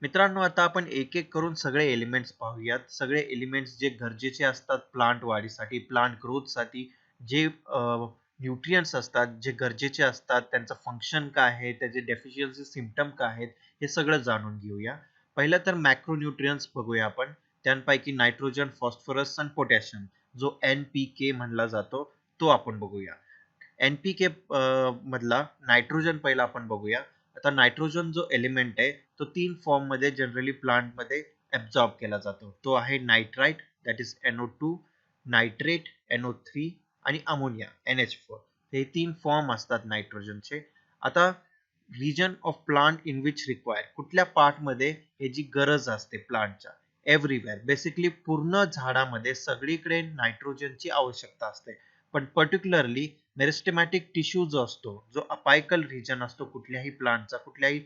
मित्रांनो, आता आपण एक एक करून सगळे एलिमेंट्स पाहूयात. सगळे एलिमेंट्स जे गरजेचे असतात प्लांट वाढीसाठी, प्लांट ग्रोथसाठी, जे न्यूट्रिएंट्स असतात, जे गरजेचे असतात, त्यांचं फंक्शन काय आहे, त्याचे डेफिशियन्सी सिम्पटम काय आहेत, हे सगळं जाणून घेऊया. पहिलं तर मॅक्रोन्यूट्रिएंट्स बघूया आपण. त्यांपैकी नायट्रोजन, फॉस्फरस आणि पोटॅशियम, जो NPK म्हणला जातो, तो आपण बघूया. NPK मधला नायट्रोजन पहिला आपण बघूया. आता नायट्रोजन जो एलिमेंट आहे तो 3 फॉर्म मध्ये जनरली प्लांट मध्ये ऍब्सॉर्ब केला जातो. तो आहे nitrite, that is NO2, nitrate NO3 आणि अमोनिया NH4. हे 3 फॉर्म असतात नायट्रोजनचे. आता region of plant in which require, कुठल्या पार्ट मध्ये याची गरज असते प्लांटच्या? एव्हरीवेअर, बेसिकली पूर्ण झाडामध्ये सगळीकडे नायट्रोजनची आवश्यकता असते. पण पर्टिक्युलरली मेरिस्टेमॅटिक टिश्यू जो असतो, जो अपायकल रिजन असतो कुठल्याही प्लांटचा, कुठल्याही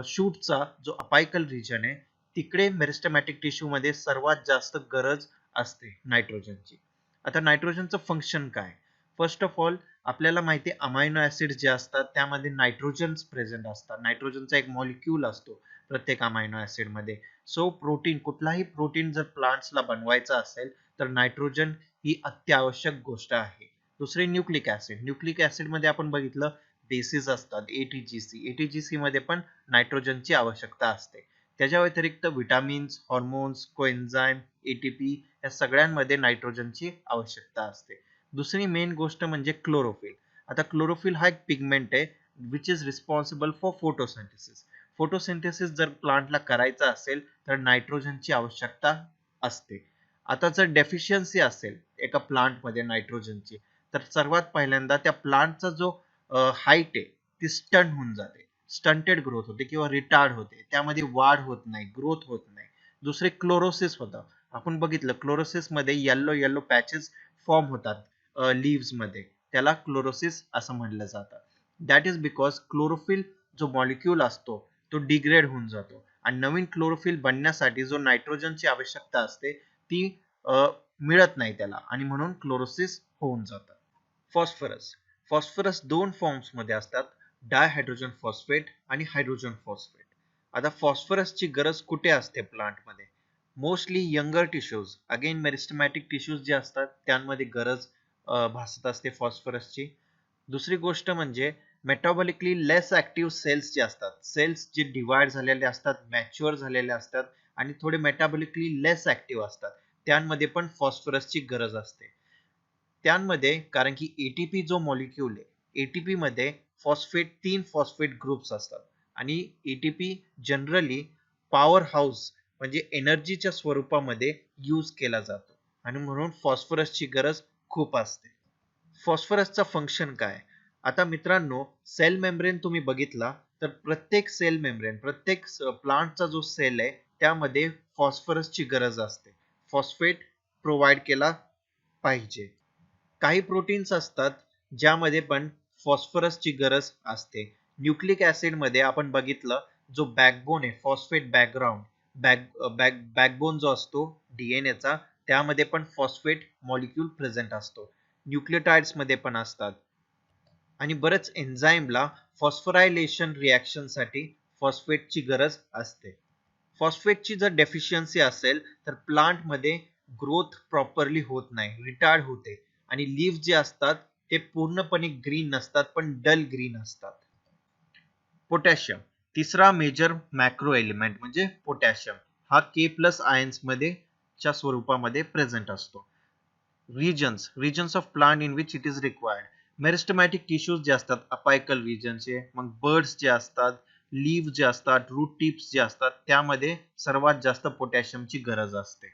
शूटचा जो अपायकल रिजन आहे, तिकडे मेरिस्टेमॅटिक टिश्यू मध्ये सर्वात जास्त गरज असते नायट्रोजनची. आता नायट्रोजनचं फंक्शन काय? फर्स्ट ऑफ ऑल, आपल्याला माहिती आहे अमायनो ऍसिड जे असतात त्यामध्ये नायट्रोजन प्रेझेंट असतात. नायट्रोजनचा एक मॉलिक्यूल असतो प्रत्येक अमायनो ऍसिड मध्ये. सो प्रोटीन, कुठलाही प्रोटीन जर प्लांट्सला बनवायचा असेल तर नायट्रोजन ही अत्यावश्यक गोष्ट आहे. दुसरे न्यूक्लिक ऍसिड. न्यूक्लिक ऍसिड मध्ये आपण बघितलं बेसिस असतात, एटीजीसी मध्ये पण नायट्रोजनची आवश्यकता असते. त्याच्या व्यतिरिक्त विटामिन्स, हॉर्मोन्स, कोएन्झाइम, एटीपी या सगळ्यांमध्ये नायट्रोजनची आवश्यकता असते. दुसरी मेन गोष्ट म्हणजे क्लोरोफिल. आता क्लोरोफिल हा एक पिगमेंट आहे which is responsible for photosynthesis. Photosynthesis जर प्लांटला करायचा असेल तर नायट्रोजनची आवश्यकता असते. आता जर डेफिशियन्सी असेल एका प्लांटमध्ये नायट्रोजनची, तर सर्वात पहिल्यांदा त्या प्लांटचा जो हाईट आहे ती स्टंट होऊन जाते, स्टंटेड ग्रोथ होते किंवा रिटार्ड होते, त्यामध्ये वाढ होत नाही, ग्रोथ होत नाही. दुसरे क्लोरोसिस होतं. आपण बघितलं क्लोरोसिस मध्ये येलो येलो पॅचेस फॉर्म होतात लीव्स मध्ये, त्याला क्लोरोसिस असं म्हटलं जातं. दॅट इज बिकॉज क्लोरोफिल जो मॉलिक्यूल असतो तो डिग्रेड होऊन जातो आणि नवीन क्लोरोफिल बनण्यासाठी जो नायट्रोजनची आवश्यकता असते ती मिळत नाही त्याला, आणि म्हणून क्लोरोसिस होऊन जातं. फॉस्फरस. फॉस्फरस दोन फॉर्म्स मध्ये असतात, डायहायड्रोजन फॉस्फेट आणि हायड्रोजन फॉस्फेट. आता फॉस्फरसची गरज कुठे असते प्लांटमध्ये? Mostly younger tissues, again meristematic tissues जे असतात त्यांमध्ये गरज भासत असते फॉस्फरसची. दुसरी गोष्ट म्हणजे मेटाबॉलिकली लेस ऍक्टिव्ह सेल्स जे असतात, सेल्स जे डिवाइड झालेले असतात, मॅच्युअर झालेले असतात आणि थोडे मेटाबॉलिकली लेस ऍक्टिव्ह असतात, त्यांमध्ये पण फॉस्फरसची गरज असते. त्यांमध्ये कारण की एटीपी जो मॉलिक्यूल आहे, एटीपी मध्ये फॉस्फेट, 3 फॉस्फेट ग्रुप्स असतात आणि एटीपी जनरली पॉवर हाऊस म्हणजे एनर्जीच्या स्वरूपामध्ये यूज केला जातो आणि म्हणून फॉस्फरसची गरज खूप असते. फॉस्फरसचा फंक्शन काय? आता मित्रांनो, सेल मेम्ब्रेन तुम्ही बघितला तर प्रत्येक सेल मेम्ब्रेन, प्रत्येक प्लांटचा जो सेल आहे त्यामध्ये फॉस्फरसची गरज असते. फॉस्फेट प्रोव्हाइड केला पाहिजे. काही प्रोटीन्स असतात ज्यामध्ये पण फॉस्फरसची गरज असते. न्यूक्लिक ऍसिड मध्ये आपण बघितलं जो बॅकबोन आहे, फॉस्फेट बॅकग्राऊंड, बॅकबोन जो असतो डीएनएचा, त्यामध्ये पण फॉस्फेट मॉलिक्यूल प्रेझेंट असतो. न्यूक्लियोटाइड्स मध्ये पण असतात आणि बरेच एन्झाईमला फॉस्फोरायलेशन रिॲक्शन साठी फॉस्फेटची गरज असते. फॉस्फेटची जर डेफिशियन्सी असेल तर प्लांट मध्ये ग्रोथ प्रॉपरली होत नाही, रिटार्ड होते आणि लीव्ह जे असतात ते पूर्णपणे ग्रीन नसतात पण डल ग्रीन असतात. पोटॅशियम, तिसरा मेजर मॅक्रो एलिमेंट म्हणजे पोटॅशियम, हा K+ आयन्स मध्ये च्या स्वरूपामध्ये प्रेझेंट असतो. Regions of plant in which it is required. Meristematic tissues जे असतात अपायकल रिजनचे, मग बर्ड्स जे असतात, लीव्ह जे असतात, रूट टिप्स जे असतात, त्यामध्ये सर्वात जास्त पोटॅशियमची गरज असते.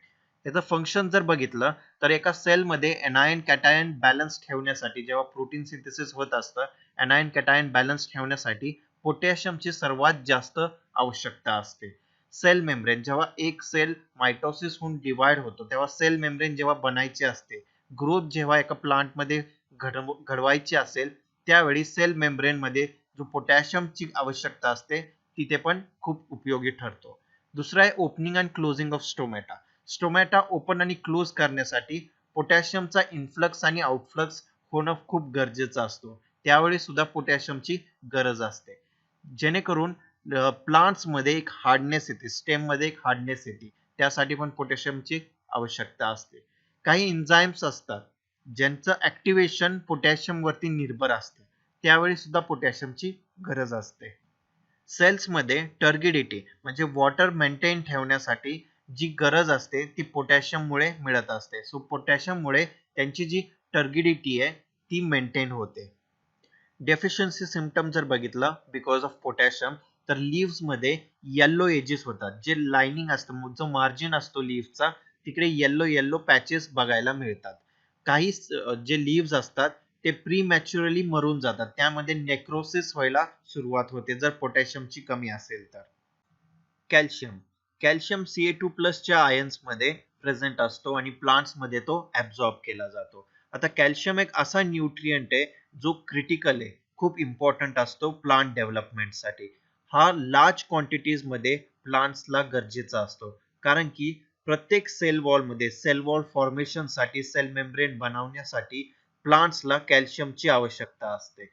त्याचं फंक्शन जर बघितलं तर एका सेलमध्ये एनायन कॅटायन बॅलन्स ठेवण्यासाठी, जेव्हा प्रोटीन सिंथेसिस होत असतं, एनायन कॅटायन बॅलन्स ठेवण्यासाठी पोटॅशियमची सर्वात जास्त आवश्यकता असते. सेल मेम्ब्रेन, जेव्हा एक सेल मायटोसिस होऊन डिवाइड होतो तेव्हा सेल मेम्ब्रेन जेव्हा बनायची असते, ग्रोथ जेव्हा एका प्लांट मध्ये घडवायची असेल त्यावेळी सेल मेम्ब्रेन मध्ये जो पोटॅशियमची आवश्यकता असते तिथे पण खूप उपयोगी ठरतो. दुसरा आहे opening and closing of stomata. Stomata open आणि क्लोज करण्यासाठी पोटॅशियमचा इन्फ्लक्स आणि आउटफ्लक्स होणं खूप गरजेचं असतो, त्यावेळी सुद्धा पोटॅशियमची गरज असते. जेणेकरून प्लांट्स मध्ये एक हार्डनेस येते, स्टेम मध्ये एक हार्डनेस येते, त्यासाठी पण पोटॅशियमची आवश्यकता असते. काही एन्झाईम्स असतात ज्यांचं ऍक्टिव्हेशन पोटॅशियम वरती निर्भर असते, त्यावेळी सुद्धा पोटॅशियमची गरज असते. सेल्स मध्ये टर्गिडिटी म्हणजे वॉटर मेंटेन ठेवण्यासाठी जी गरज असते ती पोटॅशियम मुळे मिळत असते. सो पोटॅशियम मुळे त्यांची जी टर्गिडिटी आहे ती मेंटेन होते. डेफिशियन्सी सिम्पटम जर बघितलं बिकॉज ऑफ पोटॅशियम, तर लिव्स मध्ये येल्लो एजेस होतात. जे लाइनिंग असतं, जो मार्जिन असतो लिव्हचा, तिकडे येल्लो येल्लो पॅचेस बघायला मिळतात. काही जे लिव्स असतात ते प्रीमॅच्युरली मरून जातात, त्यामध्ये नेक्रोसिस व्हायला सुरुवात होते जर पोटॅशियमची कमी असेल तर. कॅल्शियम, कॅल्शियम Ca2+ आयन्स मध्ये प्रेझेंट असतो आणि प्लांट्स मध्ये तो ऍब्झॉर्ब केला जातो. आता कॅल्शियम एक असा न्यूट्रिएंट आहे जो क्रिटिकल आहे, खूप इम्पॉर्टंट असतो प्लांट डेव्हलपमेंटसाठी. हा लार्ज क्वांटिटीज मध्ये प्लांट्सला गरजेचा असतो, कारण की प्रत्येक सेल वॉल मध्ये सेल वॉल फॉर्मेशन साठी, सेल मेम्ब्रेन बनवण्यासाठी प्लांट्सला कॅल्शियमची आवश्यकता असते.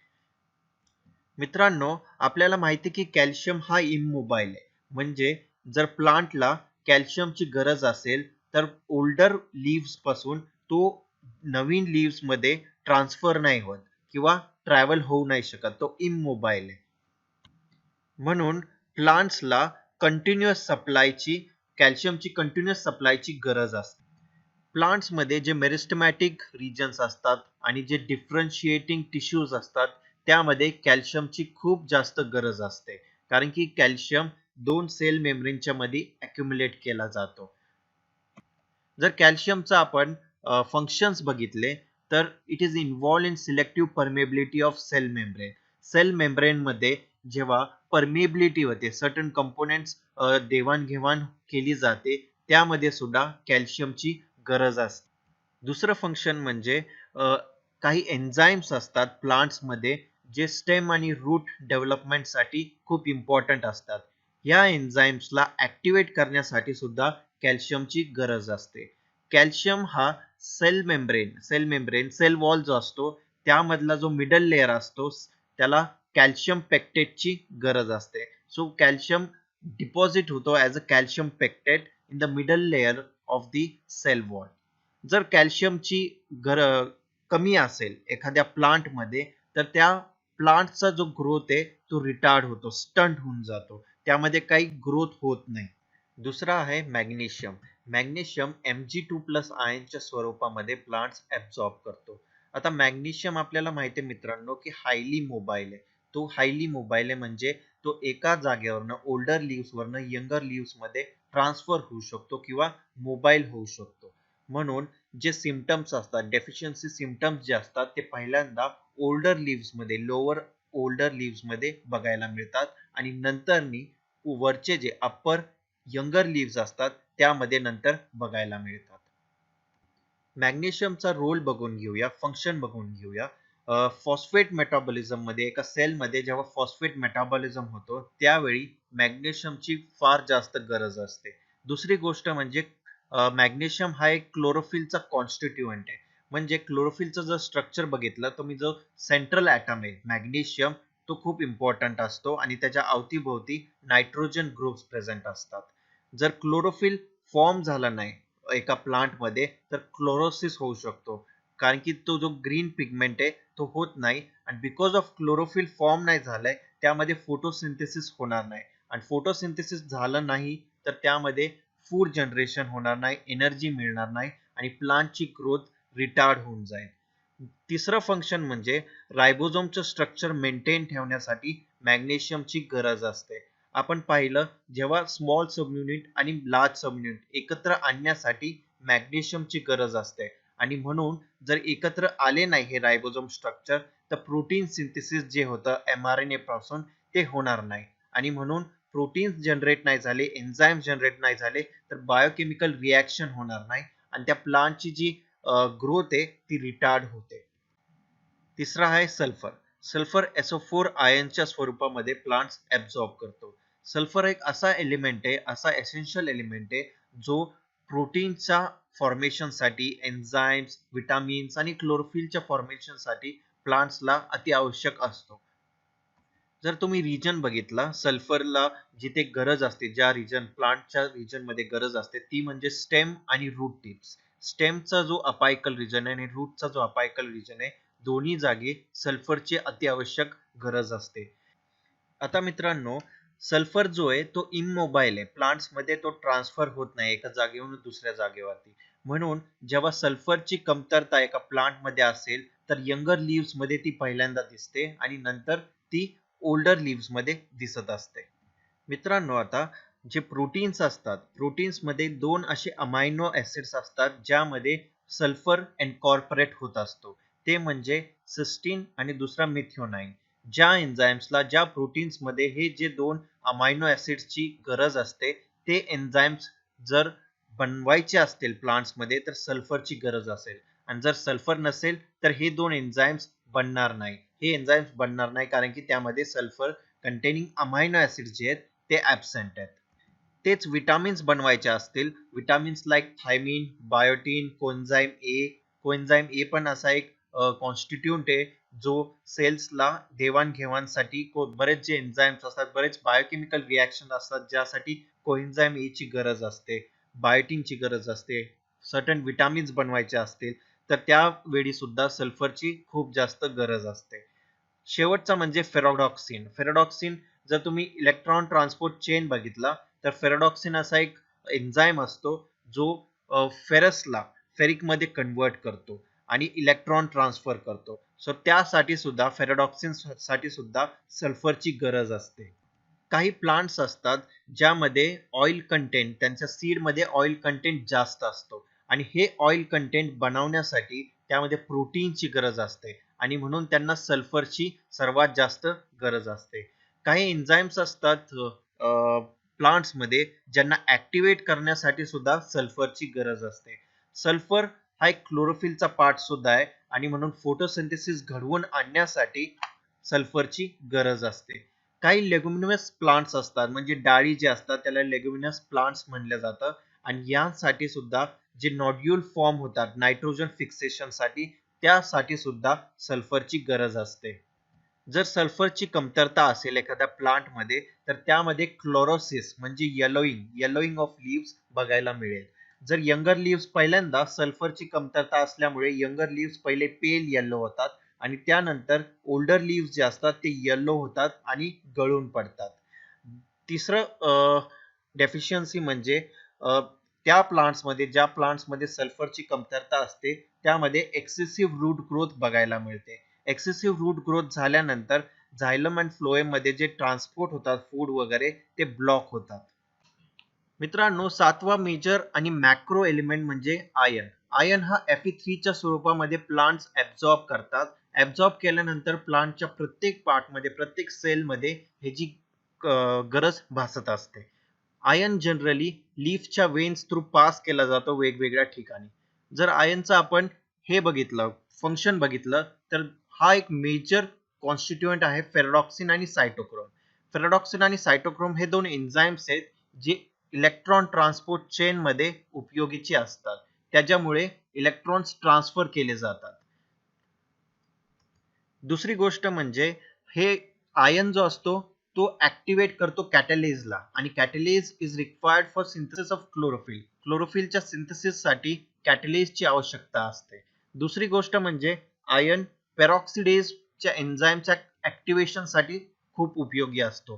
मित्रांनो, आपल्याला माहिती की कॅल्शियम हा इमोबाईल आहे, म्हणजे जर प्लांटला कॅल्शियमची गरज असेल तर ओल्डर लीव्स पासून तो नवीन लीव्स मध्ये ट्रान्सफर नाही होत किंवा ट्रॅव्हल होऊ नाही शकत, तो इमोबाईल आहे. म्हणून प्लांट्सला कंटिन्युअस सप्लायची, कॅल्शियमची कंटिन्युअस सप्लायची गरज असते. प्लांट्स मध्ये जे मेरिस्टेमॅटिक रिजन्स असतात आणि जे डिफरन्शिएटिंग टिश्यूज असतात त्यामध्ये कॅल्शियमची खूप जास्त गरज असते, कारण की कॅल्शियम दोन सेल मेम्ब्रेनच्या मध्ये अक्युमुलेट केला जातो. जर कॅल्शियमचा आपण फंक्शन्स बघितले तर it is involve in selective permeability of cell membrane. Cell membrane मध्ये जेव्हा परमेबिलिटी होते, सर्टन कंपोनेंट्स देवाणघेवाण केली जाते, त्यामध्ये सुद्धा कॅल्शियमची गरज असते. दुसरं फंक्शन म्हणजे काही एन्झाईम्स असतात प्लांट्स मध्ये जे स्टेम आणि रूट डेव्हलपमेंटसाठी खूप इम्पॉर्टंट असतात. या एन्झाईम्सला ऍक्टिव्हेट करण्यासाठी सुद्धा कॅल्शियमची गरज असते. कॅल्शियम हा सेल वॉल जो असतो त्यामधला जो मिडल लेअर असतो त्याला कॅल्शियम पेक्टेटची गरज असते. सो कॅल्शियम डिपॉझिट होतो as a calcium pectate in the middle layer of the cell wall. जर कॅल्शियमची कमी असेल एखाद्या प्लांट मध्ये, तर त्या प्लांटचा जो ग्रोथ आहे तो रिटार्ड होतो, स्टंट होऊन जातो, त्यामध्ये काही ग्रोथ होत नाही. दुसरा आहे मॅग्नेशियम. मॅग्नेशियम Mg2+ आयनच्या स्वरूपामध्ये प्लांट्स ऍब्झॉर्ब करतो. आता मॅग्नेशियम आपल्याला माहिती आहे मित्रांनो की हायली मोबाईल आहे. तो हायली मोबाईल आहे म्हणजे तो एका जागेवरनं ओल्डर लिव्स वरनं यंगर लिव्स मध्ये ट्रान्सफर होऊ शकतो किंवा मोबाईल होऊ शकतो. म्हणून जे सिम्पटम्स असतात, डेफिशियन्सी सिम्पटम्स जे असतात, ते पहिल्यांदा ओल्डर लिव्स मध्ये, लोअर ओल्डर लिव्स मध्ये बघायला मिळतात आणि नंतरनी वरचे जे अप्पर यंगर लिव्स असतात त्यामध्ये नंतर बघायला मिळतात. मॅग्नेशियमचा रोल बघून घेऊया, फंक्शन बघून घेऊया. फॉस्फेट मेटाबॉलिझम मध्ये एका सेल मध्ये जेव्हा फॉस्फेट मेटाबॉलिझम होतो त्यावेळी मॅग्नेशियमची फार जास्त गरज असते. दुसरी गोष्ट म्हणजे मॅग्नेशियम हा एक क्लोरोफिलचा कॉन्स्टिट्युएंट आहे. म्हणजे क्लोरोफिलचं जर स्ट्रक्चर बघितलं तर मी जो सेंट्रल ॲटम आहे मॅग्नेशियम, तो खूप इम्पॉर्टंट असतो आणि त्याच्या अवतीभोवती नायट्रोजन ग्रुप्स प्रेझेंट असतात. जर क्लोरोफिल फॉर्म झाला नाही एका प्लांट मध्ये तर क्लोरोसिस होऊ शकतो, कारण की तो जो ग्रीन पिगमेंट आहे तो होत नाही आणि बिकॉज ऑफ क्लोरोफिल फॉर्म नाही झालाय त्यामध्ये फोटोसिंथेसिस होणार नाही आणि फोटोसिंथेसिस झालं नाही तर त्यामध्ये फूड जनरेशन होणार नाही, एनर्जी मिळणार नाही आणि प्लांटची ग्रोथ रिटार्ड होऊन जाईल. तिसरं फंक्शन म्हणजे रायबोझोमचं स्ट्रक्चर मेंटेन ठेवण्यासाठी मॅग्नेशियमची गरज असते. आपण पाहिलं जेव्हा स्मॉल सबयुनिट आणि लार्ज सबयुनिट एकत्र आणण्यासाठी मॅग्नेशियमची गरज असते आणि म्हणून जर एकत्र आले नाही हे रायबोझोम स्ट्रक्चर तर प्रोटीन सिंथेसिस जे होतं mRNA पासून ते होणार नाही आणि म्हणून प्रोटीन्स जनरेट नाही झाले, एन्झाईम जनरेट नाही झाले तर बायोकेमिकल रिॲक्शन होणार नाही आणि त्या प्लांटची जी ग्रोथ आहे ती रिटार्ड होते. तिसरा आहे सल्फर. सल्फर SO4 आयनच्या स्वरूपामध्ये प्लांट्स ऍब्झॉर्ब करतो. सल्फर एक असा एलिमेंट आहे, असा एसेन्शियल एलिमेंट आहे जो प्रोटीनच्या फॉर्मेशनसाठी, एन्झाईम्स, विटामिन्स आणि क्लोरोफिलच्या फॉर्मेशनसाठी प्लांट्सला अति आवश्यक असतो. जर तुम्ही रिजन बघितला सल्फरला, जिथे गरज असते, ज्या रिजन प्लांटच्या रिजन मध्ये गरज असते ती म्हणजे स्टेम आणि रूट टिप्स. स्टेमचा जो अपायकल रिजन आहे आणि रूटचा जो अपायकल रिजन आहे, दोन्ही जागी सल्फरची अतिआवश्यक गरज असते. आता मित्रांनो, सल्फर जो आहे तो इमोबाईल आहे, प्लांट्स मध्ये तो ट्रान्सफर होत नाही एका जागेवरून दुसऱ्या जागेवरती. म्हणून जेव्हा सल्फरची कमतरता एका प्लांट मध्ये असेल तर यंगर लीव्स मध्ये ती पहिल्यांदा दिसते आणि नंतर ती ओल्डर लीव्स मध्ये दिसत असते. मित्रांनो, आता जे प्रोटीन्स असतात, प्रोटीन्स मध्ये दोन असे अमायनो ऍसिड्स असतात ज्यामध्ये सल्फर इनकॉर्पोरेट होत असतो. ते म्हणजे सिस्टीन आणि दुसरा मिथिओनाइन. ज्या एन्झाईम्सला, ज्या प्रोटीन्स मध्ये हे जे दोन अमायनो ऍसिड्सची गरज असते, ते एन्झाईम्स जर बनवायचे असतील प्लांट्स मध्ये तर सल्फरची गरज असेल, आणि जर सल्फर नसेल तर हे दोन एन्झाईम्स बनणार नाही. हे एन्झाईम्स बनणार नाही कारण की त्यामध्ये सल्फर कंटेनिंग अमायनो ऍसिड जे आहेत ते ऍबसेंट आहेत. तेच विटामिन्स बनवायचे असतील, विटामिन्स लाईक थायमिन, बायोटीन, कोएन्झाइम ए. कोएन्झाइम ए पण असा एक कॉन्स्टिट्यूंट आहे जो सेल्सला देवाणघेवाणसाठी बरेच जे एन्झाईम्स असतात, बरेच बायोकेमिकल रिॲक्शन असतात ज्यासाठी कोएन्झाइम ए ची गरज असते, बायोटीनची गरज असते. सर्टन विटामिन्स बनवायचे असतील तर त्यावेळी सुद्धा सल्फरची खूप जास्त गरज असते. शेवटचा म्हणजे फेरोडॉक्सिन. फेरोडॉक्सिन, जर तुम्ही इलेक्ट्रॉन ट्रान्सपोर्ट चेन बघितला तर फेरोडॉक्सिन असा एक एन्झाईम असतो जो फेरसला फेरिक मध्ये कन्वर्ट करतो आणि इलेक्ट्रॉन ट्रान्सफर करतो. सो त्यासाठी सुद्धा, फेरोडॉक्सिन साठी सुद्धा सल्फरची गरज असते. काही प्लांट्स असतात ज्यामध्ये ऑइल कंटेंट, त्यांच्या सीड मध्ये ऑइल कंटेंट जास्त असतो आणि हे ऑइल कंटेंट बनवण्यासाठी त्यामध्ये प्रोटीनची गरज असते आणि म्हणून त्यांना सल्फरची सर्वात जास्त गरज असते. काही एन्झाईम्स असतात प्लांट्स मध्ये ज्यांना ऍक्टिव्हेट करण्यासाठी सुद्धा सल्फरची गरज असते. सल्फर हा एक क्लोरोफिलचा पार्ट सुद्धा आहे आणि म्हणून फोटोसिंथेसिस घडवून आणण्यासाठी सल्फरची गरज असते. काही लेग्युमिनस प्लांट्स असतात, म्हणजे डाळी जे असतात त्याला लेग्युमिनस प्लांट्स म्हणलं जातं, आणि यासाठी सुद्धा जे नॉड्यूल फॉर्म होतात नायट्रोजन फिक्सेशन साठी, त्यासाठी सुद्धा सल्फरची गरज असते. जर सल्फरची कमतरता असेल एखाद्या प्लांट मध्ये तर त्यामध्ये क्लोरोसिस म्हणजे येलोईंग ऑफ लीव्स बघायला मिळेल. जर यंगर लीव्स, पहिल्यांदा सल्फरची कमतरता असल्यामुळे यंगर लीव्स पहिले पेल येलो होतात आणि त्यानंतर ओल्डर लीव्स जे असतात ते येलो होतात आणि गळून पडतात. तिसरं डेफिशियन्सी म्हणजे त्या प्लांट्स मध्ये, ज्या प्लांट्स मध्ये सल्फरची कमतरता असते त्यामध्ये एक्सेसिव्ह रूट ग्रोथ बघायला मिळते. एक्सेसिव्ह रूट ग्रोथ झाल्यानंतर झायलम अँड फ्लोएम मध्ये जे ट्रान्सपोर्ट होतात फूड वगैरे ते ब्लॉक होतात. मित्रांनो, सातवा मेजर आणि मॅक्रो एलिमेंट म्हणजे आयर्न. आयर्न हा Fe3 च्या स्वरूपामध्ये प्लांट्स ऍब्झॉर्ब करतात. ऍब्झॉर्ब केल्यानंतर प्लांटच्या प्रत्येक पार्ट मध्ये, प्रत्येक सेल मध्ये ह्याची गरज भासत असते. आयर्न जनरली लीफच्या वेन्स थ्रू पास केला जातो वेगवेगळ्या ठिकाणी. जर आयर्नचा आपण हे बघितलं, फंक्शन बघितलं, तर हा एक मेजर कॉन्स्टिट्युएंट आहे फेरोडॉक्सिन आणि सायटोक्रोम. फेरोडॉक्सिन आणि सायटोक्रोम हे दोन एन्झाईम्स आहेत जे इलेक्ट्रॉन ट्रान्सपोर्ट चेन मध्ये उपयोगीचे असतात. त्याच्यामुळे इलेक्ट्रॉन्स ट्रान्सफर केले जातात. दुसरी गोष्ट म्हणजे हे आयन जो असतो तो ऍक्टिव्हेट करतो कॅटलेजला, आणि catalase is required for synthesis of chlorophyll. क्लोरोफिलच्या सिंथेसिस साठी कॅटलेजची आवश्यकता असते. दुसरी गोष्ट म्हणजे आयन पेरॉक्सिडेजच्या एन्झाईमच्या ऍक्टिव्हेशन साठी खूप उपयोगी असतो.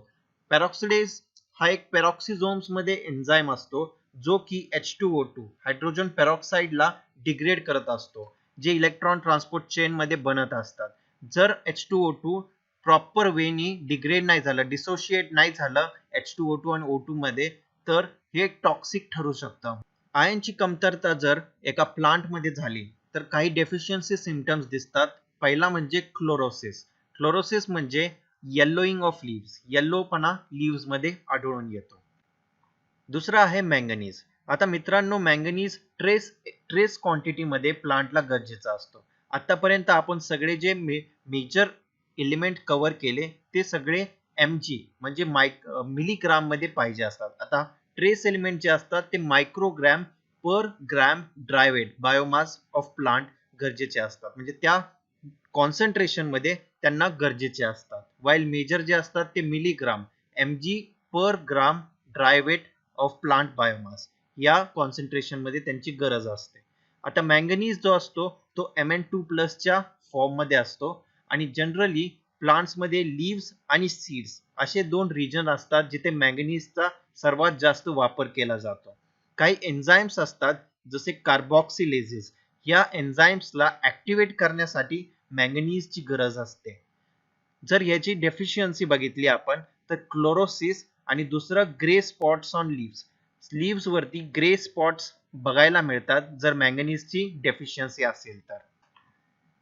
पेरॉक्सिडेज हा एक पेरॉक्सिझोम्स मध्ये एन्झाईम असतो जो की H2O2 हायड्रोजन पेरॉक्साइडला डिग्रेड करत असतो, जे इलेक्ट्रॉन ट्रान्सपोर्ट चेन मध्ये बनत असतात. जर H2O2 प्रॉपर वेनी डिग्रेड नाही झालं, डिसोशिएट नाही झालं H2O2 आणि O2 मध्ये, तर हे टॉक्सिक ठरू शकतं. आयनची कमतरता जर एका प्लांट मध्ये झाली तर काही डेफिशियन्सी सिम्पटम्स दिसतात. पहिला म्हणजे क्लोरोसिस. क्लोरोसिस म्हणजे येलोईंग ऑफ लीव्स, येल्लोपणा लीव्स मध्ये आढळून येतो. दुसरा आहे मँगनीज. आता मित्रांनो, मँगनीज ट्रेस क्वांटिटी मध्ये प्लांटला गरजेचा असतो. आतापर्यंत आपण सगळे जे मेजर एलिमेंट कव्हर केले ते सगळे mg म्हणजे मिलीग्राम मध्ये पाहिजे असतात. आता ट्रेस एलिमेंट जे असतात ते microgram per gram dry biomass of plant गरजेचे असतात, म्हणजे त्या कॉन्सन्ट्रेशन मध्ये त्यांना गरजेचे असतात. वाईल मेजर जे असतात ते milligram mg per gram dry weight of plant biomass या कॉन्सन्ट्रेशन मध्ये त्यांची गरज असते. आता मँगनीज जो असतो तो Mn2+ च्या फॉर्म मध्ये असतो आणि जनरली प्लांट्स मध्ये लीव्स आणि सीड्स असे दोन रिजन असतात जिथे मँगनीजचा सर्वात जास्त वापर केला जातो. काही एन्झाईम्स असतात जसे कार्बॉक्सिलेजेस, या एन्झाईम्सला ऍक्टिव्हेट करण्यासाठी मँगनीजची गरज असते. जर याची डेफिशियन्सी बघितली आपण तर क्लोरोसिस आणि दुसरं grey spots on leaves, leaves वरती ग्रे स्पॉट्स बघायला मिळतात जर मँगनीजची डेफिशियन्सी असेल तर.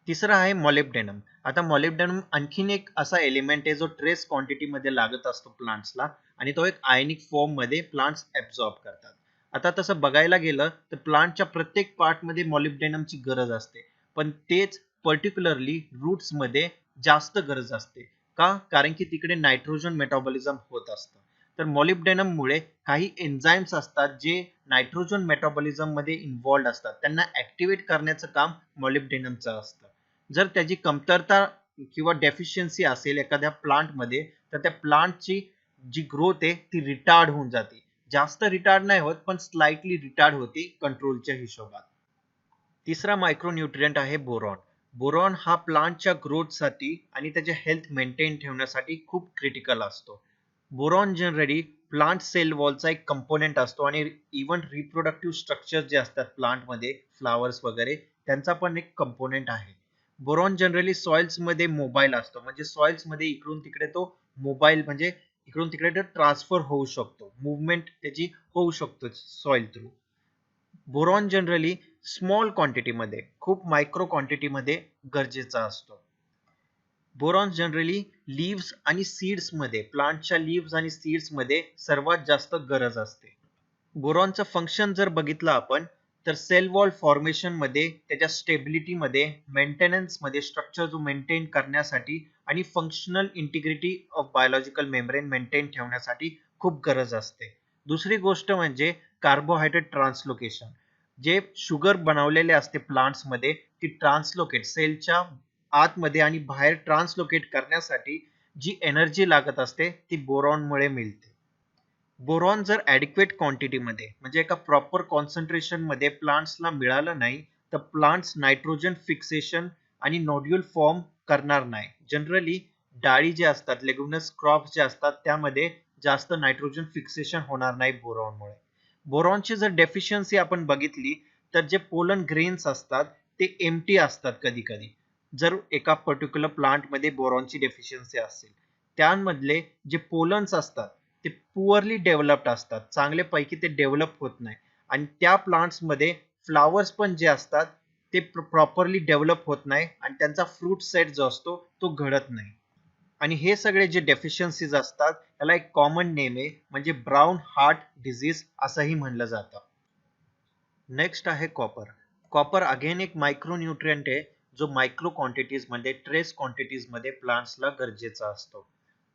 तिसरा आहे मॉलिब्डेनम. आता मॉलिब्डेनम आणखीन एक असा एलिमेंट आहे जो ट्रेस क्वांटिटी मध्ये लागत असतो प्लांट्सला आणि तो एक आयनिक फॉर्म मध्ये प्लांट्स ऍब्झॉर्ब करतात. आता तसं बघायला गेलं तर प्लांटच्या प्रत्येक पार्ट मध्ये मॉलिब्डेनमची गरज असते, पण तेच पर्टिक्युलरली रूट्स मध्ये जास्त गरज असते. का? कारण की तिकडे नायट्रोजन मेटाबॉलिझम होत असतं. तर मॉलिब्डेनम मुळे काही एन्झाईम्स असतात जे नायट्रोजन मेटाबॉलिझम मध्ये इन्व्हॉल्ड असतात, त्यांना ऍक्टिव्हेट करण्याचं काम मॉलिब्डेनमचं असतं. जर त्याची कमतरता किंवा डेफिशियन्सी असेल एखाद्या प्लांट मध्ये तर त्या प्लांटची जी ग्रोथ आहे ती रिटार्ड होऊन जाते. जास्त रिटार्ड नाही होत पण स्लाइटली रिटार्ड होते कंट्रोलच्या हिशोबात. तिसरा मायक्रोन्यूट्रिएंट आहे बोरॉन. बोरॉन हा प्लांटच्या ग्रोथसाठी आणि त्याचे हेल्थ मेंटेन ठेवण्यासाठी खूप क्रिटिकल असतो. बोरॉन जनरली प्लांट सेल वॉलचा एक कंपोनेंट असतो आणि इवन रिप्रोडक्टिव्ह स्ट्रक्चर जे असतात प्लांटमध्ये फ्लावर्स वगैरे त्यांचा पण एक कंपोनेंट आहे. बोरॉन जनरली सॉइल्स मध्ये मोबाईल असतो, म्हणजे सॉइल्स मध्ये इकडून तिकडे तो मोबाईल म्हणजे इकडून तिकडे तो ट्रान्सफर होऊ शकतो, मुवमेंट त्याची होऊ शकतो soil through. Boron generally small quantity मध्ये, खूप मायक्रो क्वांटिटी मध्ये गरजेचा असतो. बोरॉन जनरली लीव्स आणि सीड्स मध्ये, प्लांटच्या लीव्स आणि सीड्स मध्ये सर्वात जास्त गरज असते. बोरॉनचं फंक्शन जर बघितलं आपण तर सेल वॉल फॉर्मेशन मध्ये, त्याच्या स्टेबिलिटी मध्ये, मेंटेनन्स मध्ये, स्ट्रक्चर जो मेंटेन करण्यासाठी आणि functional integrity of biological membrane maintain ठेवण्यासाठी खूप गरज असते. दुसरी गोष्ट म्हणजे कार्बोहायड्रेट ट्रान्सलोकेशन. जे शुगर बनवलेले असते प्लांट्स मध्ये ती ट्रान्सलोकेट सेलच्या आतमध्ये आणि बाहेर ट्रान्सलोकेट करण्यासाठी जी एनर्जी लागत असते ती बोरॉन मुळे मिळते. बोरॉन जर ऍडिक्वेट क्वांटिटी मध्ये म्हणजे एका प्रॉपर कॉन्सन्ट्रेशन मध्ये प्लांट्सला मिळालं नाही तर प्लांट्स नायट्रोजन फिक्सेशन आणि नोड्यूल फॉर्म करणार नाही. जनरली डाळी जे असतात, लेग्युमिनस क्रॉप्स जे असतात त्यामध्ये जास्त नायट्रोजन फिक्सेशन होणार नाही बोरॉनमुळे. बोरॉनची जर डेफिशियन्सी आपण बघितली तर जे पोलन ग्रेन्स असतात ते एम्प्टी असतात कधी कधी. जर एका पर्टिक्युलर प्लांट मध्ये बोरॉनची डेफिशियन्सी असेल, त्यामधले जे पोलन्स असतात ते पुअरली डेव्हलप्ड असतात, चांगले पैकी ते डेव्हलप होत नाही आणि त्या प्लांट्स मध्ये फ्लावर्स पण जे असतात ते प्रॉपरली डेव्हलप होत नाही आणि त्यांचा फ्रूट सेट जो असतो तो घडत नाही. आणि हे सगळे जे डेफिशियन्सीज असतात त्याला एक कॉमन नेम आहे, म्हणजे ब्राउन हार्ट डिझीज असंही म्हणलं जातं. नेक्स्ट आहे कॉपर. कॉपर अगेन एक मायक्रोन्यूट्रिएंट आहे जो मायक्रो क्वांटिटीज मध्ये, ट्रेस क्वांटिटीज मध्ये प्लांट्सला गरजेचा असतो.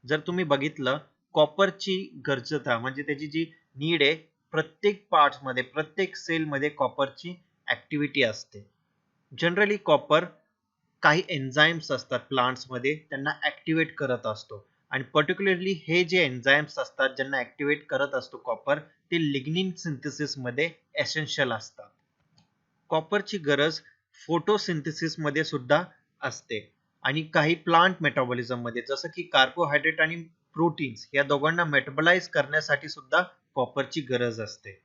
जर तुम्ही बघितलं कॉपरची गरजता म्हणजे त्याची जी नीड आहे, प्रत्येक पार्ट मध्ये, प्रत्येक सेल मध्ये कॉपरची ऍक्टिव्हिटी असते. जनरली कॉपर काही एन्झाईम्स असतात प्लांट्स मध्ये त्यांना ऍक्टिव्हेट करत असतो आणि पर्टिक्युलरली हे जे एन्झाईम्स असतात ज्यांना ऍक्टिव्हेट करत असतो कॉपर, ते लिग्निन सिंथेसिस मध्ये एसेन्शियल असतात. कॉपरची गरज फोटोसिंथेसिस मध्ये सुद्धा असते आणि काही प्लांट मेटाबॉलिझम मध्ये जसं की कार्बोहायड्रेट आणि प्रोटीन्स या दोघांना मेटाबलाइज करण्यासाठी सुद्धा कॉपरची गरज असते.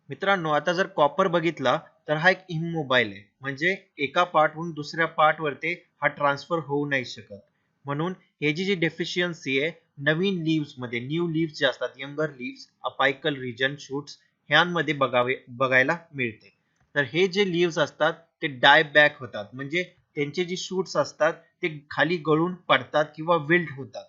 मित्रांनो, आता जर कॉपर बघितला तर हा एक इमोबाईल आहे, म्हणजे एका पार्टहून दुसऱ्या पार्ट वरती हा ट्रान्सफर होऊ नाही शकत. म्हणून ह्याची जी डेफिशियन्सी आहे नवीन लीव्स मध्ये, न्यू लीव्स जे असतात, younger leaves, apical region, shoots ह्यांमध्ये बघायला मिळते. तर हे जे लीव्स असतात ते डाय बॅक होतात, म्हणजे त्यांचे जे शूट्स असतात ते खाली गळून पडतात किंवा विल्ड होतात.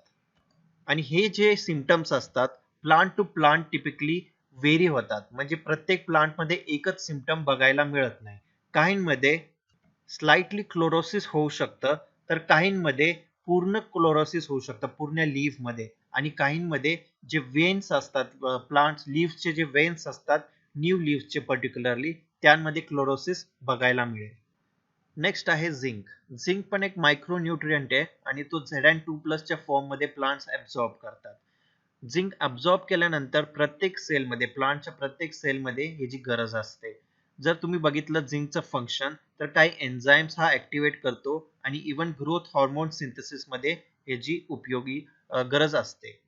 आणि हे जे सिम्पटम्स असतात plant to plant typically vary होतात, म्हणजे प्रत्येक प्लांट मध्ये एकच सिम्पटम बघायला मिळत नाही. काहींमध्ये स्लाइटली क्लोरोसिस होऊ शकतं, तर काहींमध्ये पूर्ण क्लोरोसिस होऊ शकतं पूर्ण लीफ मध्ये, आणि काहींमध्ये जे वेन्स असतात प्लांट लीव्सचे जे वेन्स असतात न्यू लीव्सचे पर्टिक्युलरली, त्यांमध्ये क्लोरोसिस बघायला मिळेल. नेक्स्ट आहे झिंक. झिंक पण एक मायक्रोन्यूट्रिएंट आहे आणि तो Zn2+ च्या फॉर्म मध्ये प्लांट्स ऍब्सॉर्ब करतात. झिंक ऍब्सॉर्ब केल्यानंतर प्रत्येक सेलमध्ये, प्लांटच्या प्रत्येक सेलमध्ये ह्याची गरज असते. जर तुम्ही बघितलं झिंकचं फंक्शन, तर काही एन्झाईम्स हा ऍक्टिव्हेट करतो आणि इवन ग्रोथ हॉर्मोन सिंथेसिस मध्ये ह्याची उपयोगी गरज असते.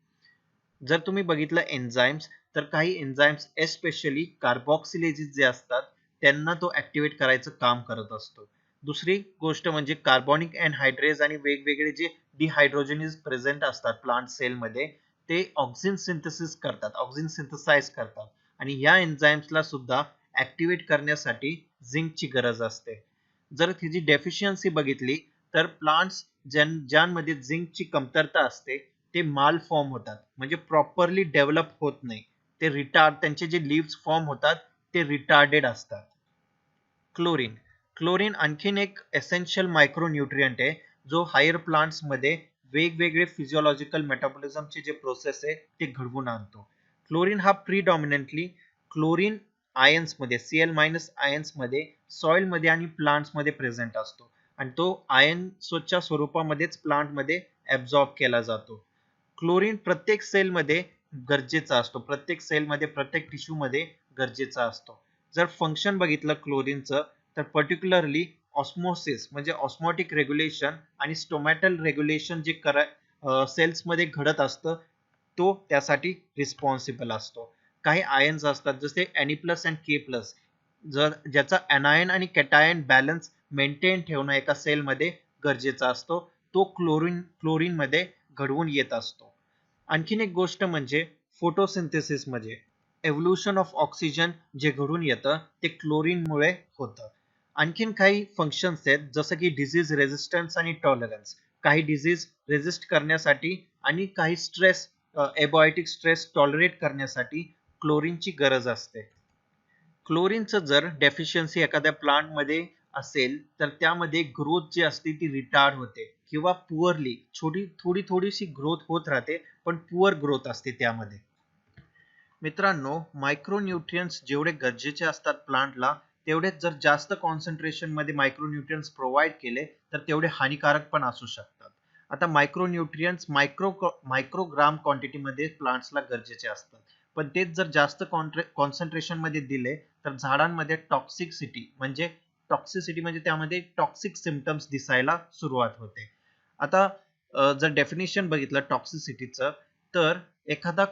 जर तुम्ही बघितलं एन्झाईम्स, तर काही एन्झाईम्स एस्पेशली कार्बोक्सिलेजेस जे असतात त्यांना तो ऍक्टिव्हेट करायचं काम करत असतो. दुसरी गोष्ट म्हणजे कार्बोनिक अनहायड्रेज आणि वेगवेगळे जे डिहायड्रोजनेज प्रेझेंट असतात प्लांट सेलमध्ये, ते ऑक्सिन सिंथेसिस करतात, ऑक्सिन सिंथेसाइज करतात आणि या एन्झाईम्सला सुद्धा ऍक्टिव्हेट करण्यासाठी झिंकची गरज असते. जर त्याची डेफिशियन्सी बघितली, तर प्लांट्स ज्यांमध्ये झिंकची कमतरता असते ते माल फॉर्म होतात, म्हणजे प्रॉपरली डेव्हलप होत नाही. ते रिटार्ड, त्यांचे जे लिव्स फॉर्म होतात ते रिटार्डेड असतात. क्लोरीन. क्लोरीन आणखीन एक एसेन्शियल मायक्रोन्यूट्रिएंट आहे, जो हायर प्लांट्स मध्ये वेगवेगळे फिजिओलॉजिकल मेटाबॉलिझमचे जे प्रोसेस आहे ते घडवून आणतो. क्लोरीन हा प्रीडॉमिनंटली क्लोरीन आयन्स मध्ये, Cl- आयन्स मध्ये सॉइल मध्ये आणि प्लांट्स मध्ये प्रेझेंट असतो आणि तो आयन्सच्या स्वरूपामध्येच प्लांट मध्ये ऍब्सॉर्ब केला जातो. क्लोरीन प्रत्येक सेलमध्ये गरजेचा असतो, प्रत्येक सेलमध्ये, प्रत्येक टिश्यू मध्ये गरजेचा असतो. जर फंक्शन बघितलं क्लोरीनचं, तर पर्टिक्युलरली ऑस्मोसिस म्हणजे ऑस्मोटिक रेग्युलेशन आणि स्टोमॅटल रेग्युलेशन जे सेल्स मध्ये घडत असतं, तो त्यासाठी रिस्पॉन्सिबल असतो. काही आयन्स असतात जसे Na+ आणि K+, जर ज्याचा anion आणि कॅटायन बॅलन्स मेंटेन ठेवणं एका सेलमध्ये गरजेचा असतो, तो क्लोरीन मध्ये घडवून येत असतो. आणखीन एक गोष्ट म्हणजे फोटोसिंथेसिस मध्ये एव्होल्युशन ऑफ ऑक्सिजन जे घडून येतं ते क्लोरीनमुळे होतं. आणखीन काही फंक्शन्स आहेत जसं की डिझीज रेझिस्टन्स आणि टॉलरन्स. काही डिझीज रेझिस्ट करण्यासाठी आणि काही स्ट्रेस, एबॉयटिक स्ट्रेस टॉलरेट करण्यासाठी क्लोरीनची गरज असते. क्लोरीनचं जर डेफिशियन्सी एखाद्या प्लांटमध्ये असेल, तर त्यामध्ये ग्रोथ जी असते ती रिटार्ड होते किंवा पुअरली, थोडीशी ग्रोथ होत राहते, पण पुअर ग्रोथ असते त्यामध्ये. मित्रांनो, मायक्रोन्यूट्रियंट्स जेवढे गरजेचे असतात प्लांटला, तेवढेच जर जास्त कॉन्सन्ट्रेशन मध्ये मायक्रोन्यूट्रियंट्स प्रोव्हाइड केले तर तेवढे हानिकारक पण असू शकतात. आता मायक्रोन्यूट्रियंट्स मायक्रोग्राम क्वांटिटी मध्ये प्लांट्सला गरजेचे असतात, पण तेच जर जास्त कॉन्सन्ट्रेशन मध्ये दिले तर झाडांमध्ये टॉक्सिसिटी म्हणजे त्यामध्ये टॉक्सिक सिम्पटम्स दिसायला सुरुवात होते. आता जर डेफिनेशन बघितलं टॉक्सिसिटीचं, तर एखादा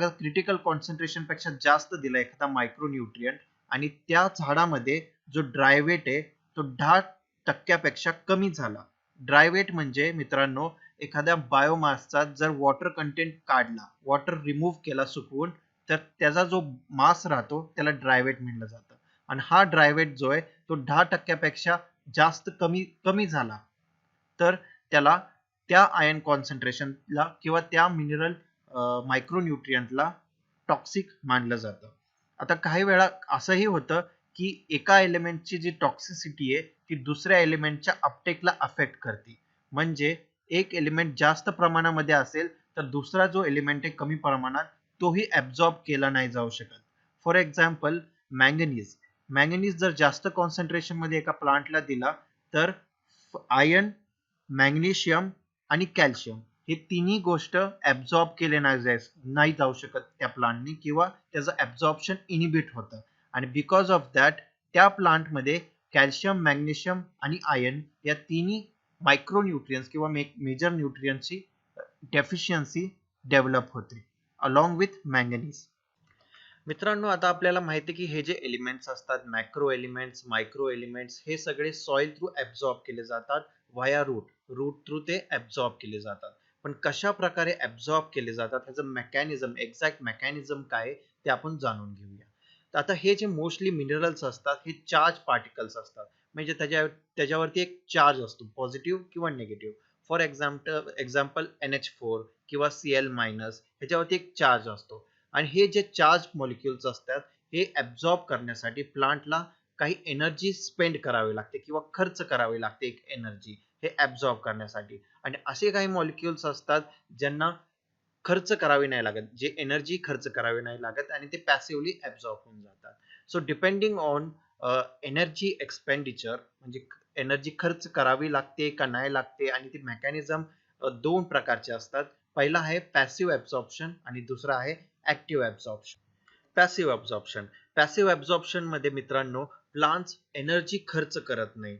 क्रिटिकल कॉन्सन्ट्रेशन पेक्षा जास्त दिला एखादा मायक्रोन्यूट्रियंट आणि त्या झाडामध्ये जो ड्रायवेट आहे तो 10% कमी झाला. ड्रायवेट म्हणजे मित्रांनो, एखाद्या बायोमासचा जर वॉटर कंटेंट काढला, वॉटर रिमूव्ह केला सुकवून, तर त्याचा जो मास राहतो त्याला ड्रायवेट म्हणलं जातं. आणि हा ड्रायवेट जो आहे तो 10% जास्त कमी कमी झाला, तर त्याला त्या आयन कॉन्सन्ट्रेशनला किंवा त्या मिनरल मायक्रोन्यूट्रियंटला टॉक्सिक मानलं जातं. आता काही वेळा असंही होतं की एका एलिमेंटची जी टॉक्सिसिटी आहे ती दुसऱ्या एलिमेंटच्या अपटेकला अफेक्ट करते. म्हणजे एक एलिमेंट जास्त प्रमाणामध्ये असेल तर दुसरा जो एलिमेंट आहे कमी प्रमाणात, तोही ऍब्सॉर्ब केला नाही जाऊ शकत. For example manganese. मॅंगनीज जर जास्त कॉन्सन्ट्रेशन मध्ये एका प्लांटला दिला, तर आयर्न, मॅग्नेशियम आणि कॅल्शियम हे तिन्ही गोष्ट ऍब्सॉर्ब केले नाही जाऊ शकत त्या प्लांटनी, किंवा त्याचं ऍब्सॉर्प्शन इनिबिट होतं आणि बिकॉज ऑफ दॅट त्या प्लांटमध्ये कॅल्शियम, मॅग्नेशियम आणि आयर्न या तिन्ही मायक्रोन्यूट्रियन्स किंवा मेजर न्यूट्रियन्सची डेफिशियन्सी डेव्हलप होते अलॉंग विथ मॅंगनीज. मित्रांनो, आता आपल्याला माहिती आहे की हे जे एलिमेंट्स असतात, मॅक्रो एलिमेंट्स, मायक्रो एलिमेंट्स, हे सगळे सॉइल थ्रू ऍब्सॉर्ब केले जातात व्हाया रूट थ्रू ते ऍब्सॉर्ब केले जातात. पण कशा प्रकारे ऍब्सॉर्ब केले जातात, ह्याचं मेकॅनिझम, एक्झॅक्ट मेकॅनिझम काय ते आपण जाणून घेऊया. तर आता हे जे मोस्टली मिनरल्स असतात हे चार्ज पार्टिकल्स असतात, म्हणजे त्याच्यावरती एक चार्ज असतो, पॉझिटिव्ह किंवा निगेटिव्ह. फॉर एक्झाम्पल NH4 किंवा Cl- ह्याच्यावरती एक चार्ज असतो आणि हे जे चार्ज मॉलिक्युल्स असतात हे ऍब्सॉर्ब करण्यासाठी प्लांटला काही एनर्जी स्पेंड करावी लागते किंवा खर्च करावी लागते एक एनर्जी हे ऍब्सॉर्ब करण्यासाठी. आणि असे काही मॉलिक्युल्स असतात ज्यांना खर्च करावी नाही लागत, जे एनर्जी खर्च करावी नाही लागत आणि ते पॅसिव्हली ऍब्सॉर्ब होऊन जातात. So depending on energy expenditure म्हणजे एनर्जी खर्च करावी लागते का नाही लागते, आणि ती मेकॅनिझम दोन प्रकारचे असतात. पहिला आहे पॅसिव्ह ऍब्सॉर्प्शन आणि दुसरा आहे active absorption. Passive absorption, passive absorption मध्ये मित्रांनो प्लांट्स एनर्जी खर्च करत नाही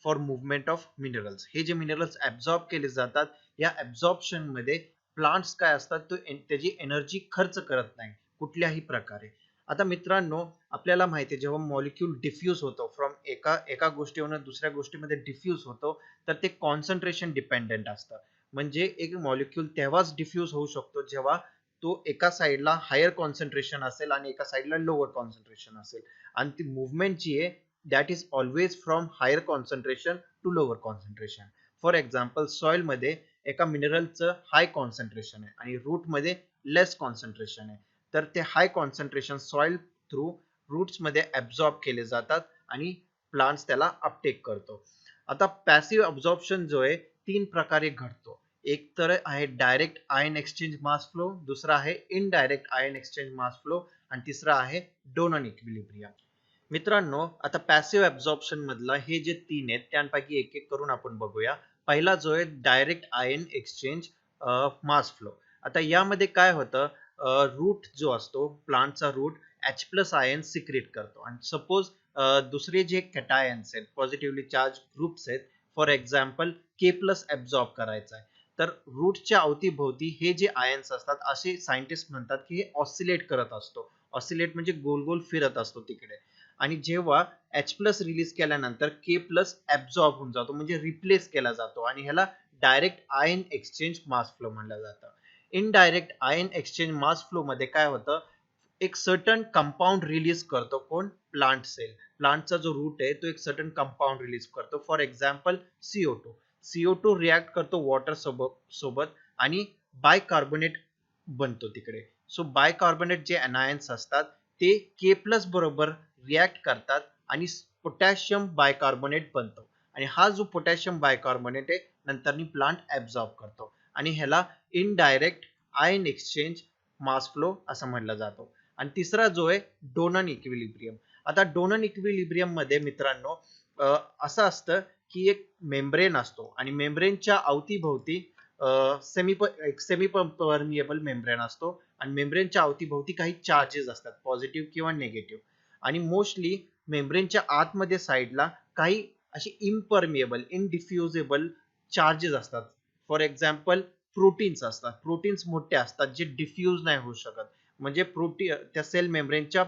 फॉर मुवमेंट ऑफ मिनरल्स. हे जे मिनरल्स ऍब्सॉर्ब केले जातात या ऍब्सॉर्प्शन मध्ये प्लांट्स काय असतात तो त्याची एनर्जी खर्च करत नाही कुठल्याही प्रकारे. आता मित्रांनो आपल्याला माहिती आहे जेव्हा मॉलिक्यूल डिफ्यूज होतो फ्रॉम एका एका गोष्टीवरून दुसऱ्या गोष्टीमध्ये डिफ्यूज होतो तर ते कॉन्सन्ट्रेशन डिपेंडेंट असतं. म्हणजे एक मॉलिक्यूल तेव्हाच डिफ्यूज होऊ शकतो जेव्हा तो एका साईडला हायर कॉन्सन्ट्रेशन असेल आणि एका साईडला लोअर कॉन्सन्ट्रेशन असेल, आणि ती मुवमेंट जी आहे that is always from higher concentration to lower concentration. For example soil मध्ये एका मिनरलचं हाय कॉन्सन्ट्रेशन आहे आणि रूट मध्ये लेस कॉन्सन्ट्रेशन आहे, तर ते हाय कॉन्सन्ट्रेशन सॉइल थ्रू रूट्स मध्ये ऍब्सॉर्ब केले जातात आणि प्लांट्स त्याला अपटेक करतो. आता पॅसिव्ह अब्झॉर्प्शन जो आहे तीन प्रकारे घडतो. एक तर आहे direct ion exchange mass flow, दुसरा आहे indirect ion exchange mass flow आणि तिसरा आहे डोनन इक्विलिब्रियम. मित्रांनो आता पॅसिव्ह ऍब्झॉर्प्शन मधला हे जे तीन आहेत त्यांपैकी एक एक करून आपण बघूया. पहिला जो आहे direct ion exchange mass flow. आता यामध्ये काय होतं, रूट जो असतो प्लांटचा root H plus ion secrete करतो आणि सपोज दुसरे जे कॅटायन्स आहेत पॉझिटिव्हली चार्ज ग्रुप्स आहेत, for example K plus absorb करायचा आहे, तर रूटच्या अवतीभोवती हे जे आयन्स असतात असे सायंटिस्ट म्हणतात की हे ऑसिलेट करत असतो. ऑसिलेट म्हणजे गोल गोल फिरत असतो तिकडे, आणि जेव्हा H प्लस रिलीज केल्यानंतर के प्लस ऍब्सॉर्ब होऊन जातो म्हणजे रिप्लेस केला जातो आणि ह्याला direct ion exchange mass flow म्हणलं जातं. Indirect ion exchange mass flow मध्ये काय होतं, एक सर्टन कंपाऊंड रिलीज करतो कोण, प्लांट सेल. प्लांटचा जो रूट आहे तो एक सर्टन कंपाऊंड रिलीज करतो, for example CO2. CO2 react करतो वॉटर सोबत आणि बायकार्बोनेट बनतो तिकडे. सो बायकार्बोनेट जे अनायन्स असतात ते के प्लस बरोबर रिॲक्ट करतात आणि पोटॅशियम बायकार्बोनेट बनतो, आणि हा जो पोटॅशियम बायकार्बोनेट आहे नंतर प्लांट ऍब्सॉर्ब करतो आणि ह्याला indirect ion exchange mass flow असं म्हटलं जातो. आणि तिसरा जो आहे डोनन इक्विलिब्रियम. आता डोनन इक्विलिब्रियम मध्ये मित्रांनो असं असतं की एक मेम्ब्रेन असतो आणि मेम्ब्रेनच्या अवतीभोवती सेमी परमिएबल मेम्ब्रेन असतो आणि मेम्ब्रेनच्या अवतीभोवती काही चार्जेस असतात पॉझिटिव्ह किंवा निगेटिव्ह, आणि मोस्टली मेम्ब्रेनच्या आतमध्ये साईडला काही असे इम्परमिएबल इनडिफ्युजेबल चार्जेस असतात. फॉर एक्झाम्पल प्रोटीन्स असतात. प्रोटीन्स मोठे असतात जे डिफ्यूज नाही होऊ शकत, म्हणजे प्रोटीन त्या सेल मेम्ब्रेनच्या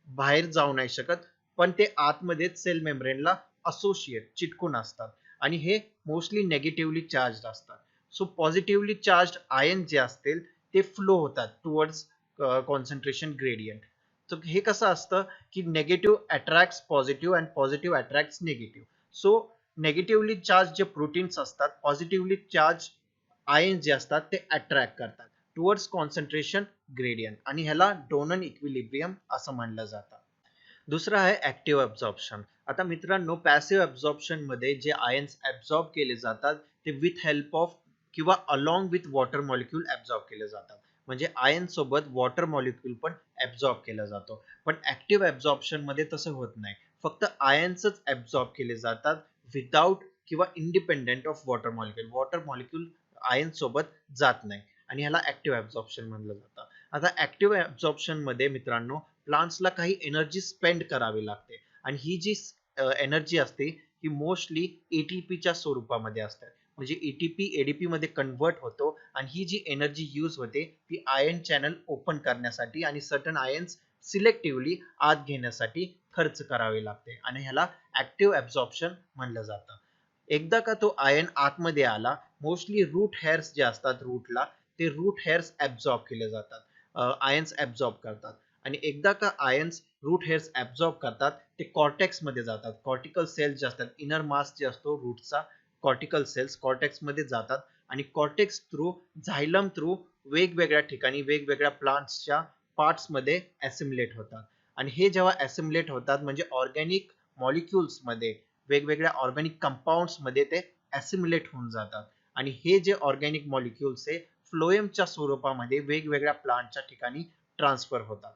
बाहेर जाऊ नाही शकत, पण ते आतमध्येच सेल मेम्ब्रेनला असोसिएट चिटकून असतात आणि हे मोस्टली नेगेटिव्हली चार्ज असतात. सो पॉझिटिव्हली चार्ज आयन जे असतील ते फ्लो होतात टुवर्ड्स कॉन्सन्ट्रेशन ग्रेडियंट. तर हे कसं असतं की negative attracts positive and positive attracts negative. So negatively charge जे प्रोटीन्स असतात पॉझिटिव्हली चार्ज आयन जे असतात ते अट्रॅक्ट करतात टुवर्ड्स कॉन्सन्ट्रेशन ग्रेडियंट आणि ह्याला डोनन इक्विलिब्रियम असं म्हणलं जातं. दुसरं आहे ऍक्टिव्ह अब्झॉर्प्शन. आता मित्रांनो पॅसिव्ह अब्झॉर्प्शन मध्ये जे आयन्स ऍब्सॉर्ब केले जातात ते विथ हेल्प ऑफ किंवा along with water molecule absorb केले जातात, म्हणजे आयन सोबत वॉटर मॉलिक्यूल पण ऍब्सॉर्ब केला जातो. पण ऍक्टिव्ह अब्झॉर्प्शन मध्ये तसं होत नाही, फक्त आयन्सच ऍब्सॉर्ब केले जातात विदाउट किंवा independent of water molecule. Water molecule ion सोबत जात नाही आणि ह्याला ऍक्टिव्ह अब्झॉर्प्शन म्हणलं जातं. आता ऍक्टिव्ह अब्झॉर्प्शन मध्ये मित्रांनो प्लांट्सला काही एनर्जी स्पेंड करावी लागते आणि ही जी एनर्जी असते ही मोस्टली एटीपीच्या स्वरूपामध्ये असते, म्हणजे एटीपी एडीपी मध्ये कन्वर्ट होतो आणि ही जी एनर्जी यूज होते ती आयन चॅनल ओपन करण्यासाठी आणि सर्टन आयन्स सिलेक्टिव्हली आत घेण्यासाठी खर्च करावे लागते आणि ह्याला ऍक्टिव्ह अब्झॉर्प्शन म्हणलं जातं. एकदा का तो आयन आतमध्ये आला मोस्टली रूट हेअर्स जे असतात रूटला ते रूट हेअर्स ऍब्सॉर्ब केले जातात, आयन्स ऍब्सॉर्ब करतात, आणि एकदा का आयन्स रूट हेअर्स ऍब्सॉर्ब करतात ते कॉर्टेक्स मध्ये जातात. कॉर्टिकल सेल्स जे असतात इनर मास जे असतो रूटचा कॉर्टिकल सेल्स कॉर्टेक्स मध्ये जातात आणि कॉर्टेक्स थ्रू झायलम थ्रू वेगवेगळ्या ठिकाणी वेगवेगळ्या प्लांट्सच्या पार्ट्स मध्ये ऍसिम्युलेट होतात, आणि हे जेव्हा ऍसिम्युलेट होतात म्हणजे ऑर्गॅनिक मॉलिक्युल्स मध्ये वेगवेगळ्या ऑर्गॅनिक कंपाऊंड्स मध्ये ते ऍसिम्युलेट होऊन जातात, आणि हे जे ऑर्गॅनिक मॉलिक्युल्स आहे फ्लोएमच्या स्वरूपामध्ये वेगवेगळ्या प्लांटच्या ठिकाणी ट्रान्सफर होतात.